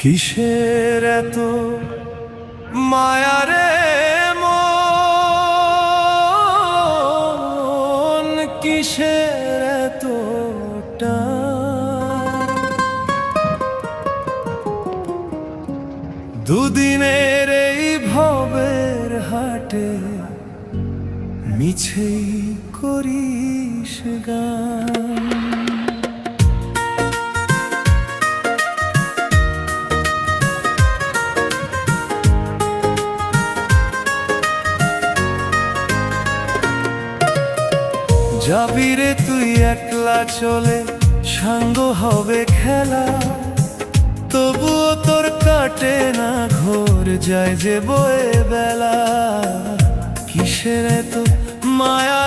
কিসের এত মায়ারে মন, কিসের এত টান? দুদিনের এই ভবের হাটে মিছেই করিস গান। যাবি রে তুই একলা চলে, সাঙ্গ হবে খেলা, তবুও তোর কাটে না ঘোর, যায় যে বয়ে বেলা। কিসের এত মায়া